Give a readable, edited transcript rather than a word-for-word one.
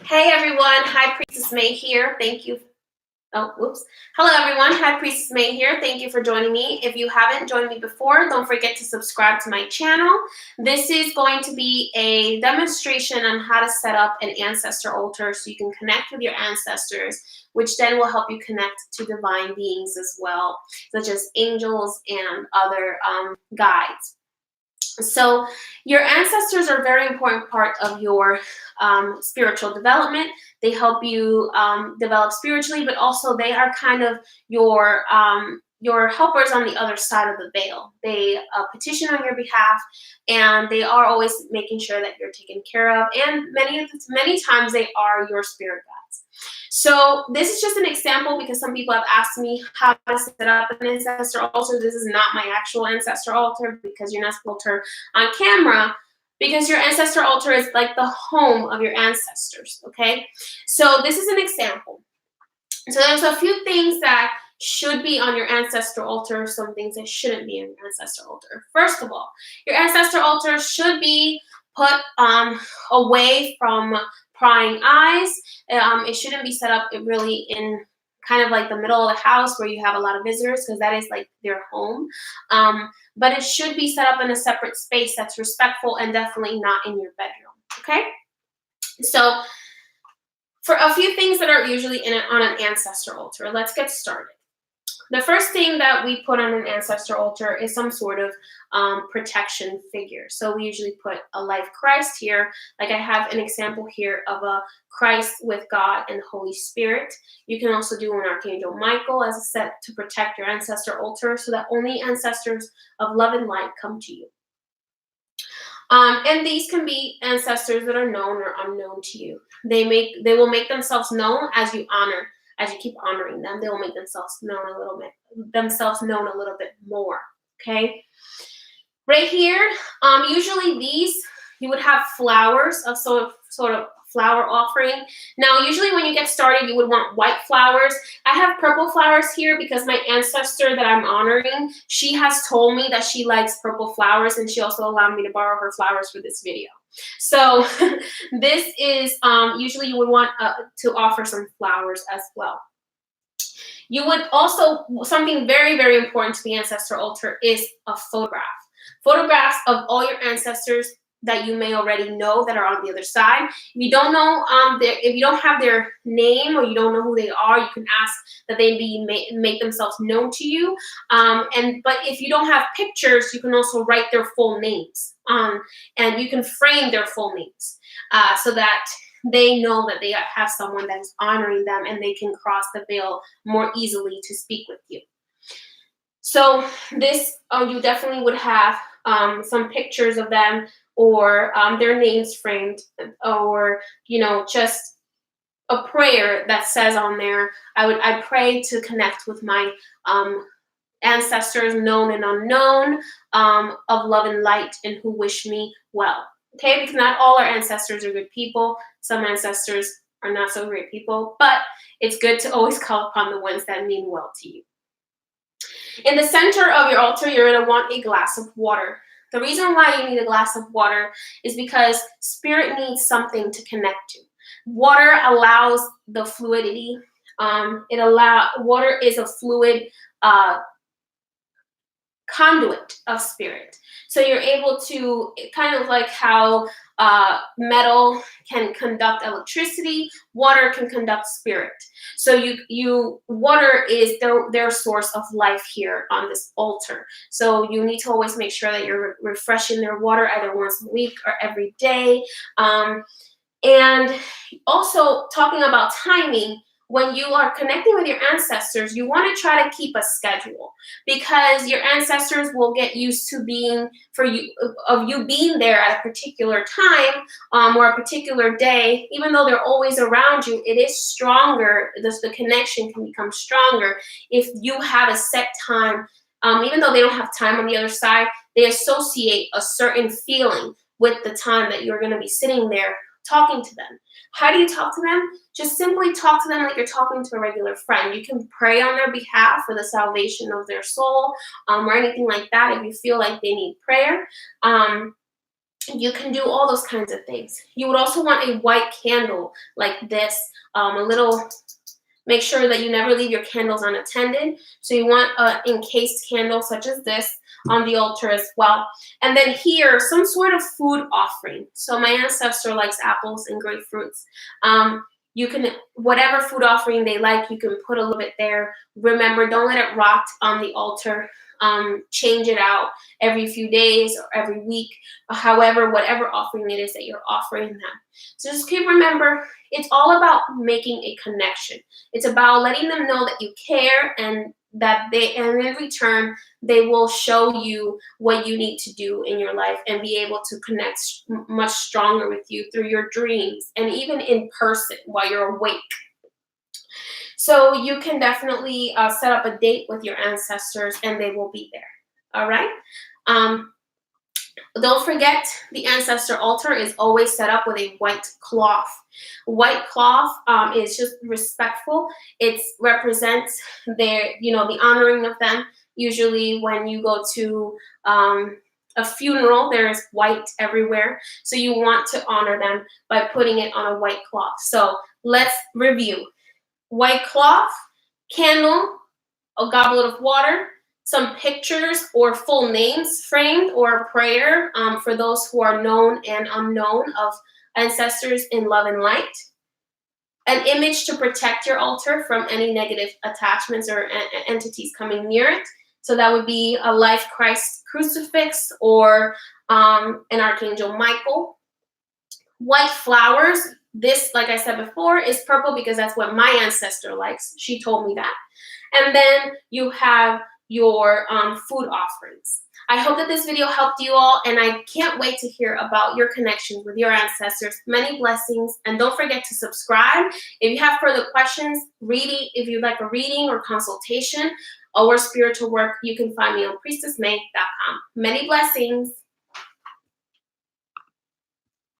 Hey everyone, hi Priestess May here. Thank you. Oh, whoops. Hello everyone, hi Priestess May here. Thank you for joining me. If you haven't joined me before, don't forget to subscribe to my channel. This is going to be a demonstration on how to set up an ancestor altar so you can connect with your ancestors, which then will help you connect to divine beings as well, such as angels and other guides. So your ancestors are a very important part of your spiritual development. They help you develop spiritually, but also they are kind of your helpers on the other side of the veil. They petition on your behalf, and they are always making sure that you're taken care of. And many times they are your spirit guides. So this is just an example because some people have asked me how to set up an ancestor altar. This is not my actual ancestor altar because you're not supposed to on camera, because your ancestor altar is like the home of your ancestors, okay? So this is an example. So there's a few things that should be on your ancestor altar, some things that shouldn't be on your ancestor altar. First of all, your ancestor altar should be put away from prying eyes. It shouldn't be set up really in kind of like the middle of the house where you have a lot of visitors, because that is like their home. But it should be set up in a separate space that's respectful and definitely not in your bedroom, okay? So for a few things that are usually on an ancestor altar, let's get started. The first thing that we put on an ancestor altar is some sort of protection figure. So we usually put a live Christ here. Like I have an example here of a Christ with God and Holy Spirit. You can also do an Archangel Michael as a set to protect your ancestor altar so that only ancestors of love and light come to you. And these can be ancestors that are known or unknown to you. They will make themselves known as you keep honoring them. They will make themselves known a little bit more. Okay. Right here, usually these you would have flowers of sort of flower offering. Now, usually when you get started, you would want white flowers. I have purple flowers here because my ancestor that I'm honoring, she has told me that she likes purple flowers, and she also allowed me to borrow her flowers for this video. So this is usually you would want to offer some flowers as well. You would also, something very, very important to the ancestor altar is a photograph. Photographs of all your ancestors that you may already know that are on the other side. If you don't know, if you don't have their name or you don't know who they are, you can ask that they make themselves known to you. But if you don't have pictures, you can also write their full names, and you can frame their full names so that they know that they have someone that is honoring them, and they can cross the veil more easily to speak with you. So this, you definitely would have some pictures of them, or their names framed, or just a prayer that says on there, I pray to connect with my ancestors, known and unknown, of love and light, and who wish me well. Okay, because not all our ancestors are good people. Some ancestors are not so great people, but it's good to always call upon the ones that mean well to you. In the center of your altar, you're going to want a glass of water. The reason why you need a glass of water is because spirit needs something to connect to. Water allows the fluidity. Water is a fluid conduit of spirit. So you're able to, kind of like how metal can conduct electricity, water can conduct spirit. So water is their source of life here on this altar. So you need to always make sure that you're refreshing their water either once a week or every day. And also, talking about timing, when you are connecting with your ancestors, you want to try to keep a schedule, because your ancestors will get used to you being there at a particular time or a particular day. Even though they're always around you, it is stronger. The connection can become stronger if you have a set time. Even though they don't have time on the other side, they associate a certain feeling with the time that you're going to be sitting there talking to them. How do you talk to them? Just simply talk to them like you're talking to a regular friend. You can pray on their behalf for the salvation of their soul, or anything like that if you feel like they need prayer. You can do all those kinds of things. You would also want a white candle like this, a little. Make sure that you never leave your candles unattended. So you want an encased candle such as this on the altar as well. And then here, some sort of food offering. So my ancestor likes apples and grapefruits. You can, whatever food offering they like, you can put a little bit there. Remember, don't let it rot on the altar. Change it out every few days or every week, however, whatever offering it is that you're offering them. So just keep remember, it's all about making a connection. It's about letting them know that you care and that and in return, they will show you what you need to do in your life and be able to connect much stronger with you through your dreams and even in person while you're awake. So you can definitely set up a date with your ancestors and they will be there. All right. Don't forget, the ancestor altar is always set up with a white cloth. White cloth is just respectful. It represents their, the honoring of them. Usually when you go to a funeral, there's white everywhere. So you want to honor them by putting it on a white cloth. So let's review. White cloth, candle, a goblet of water, some pictures or full names framed, or a prayer for those who are known and unknown of ancestors in love and light, an image to protect your altar from any negative attachments or entities coming near it. So that would be a life Christ crucifix or an Archangel Michael. White flowers. This, like I said before, is purple because that's what my ancestor likes. She told me that. And then you have your food offerings. I hope that this video helped you all, and I can't wait to hear about your connections with your ancestors. Many blessings, and don't forget to subscribe. If you have further questions, if you'd like a reading or consultation or spiritual work, you can find me on priestessmay.com. Many blessings.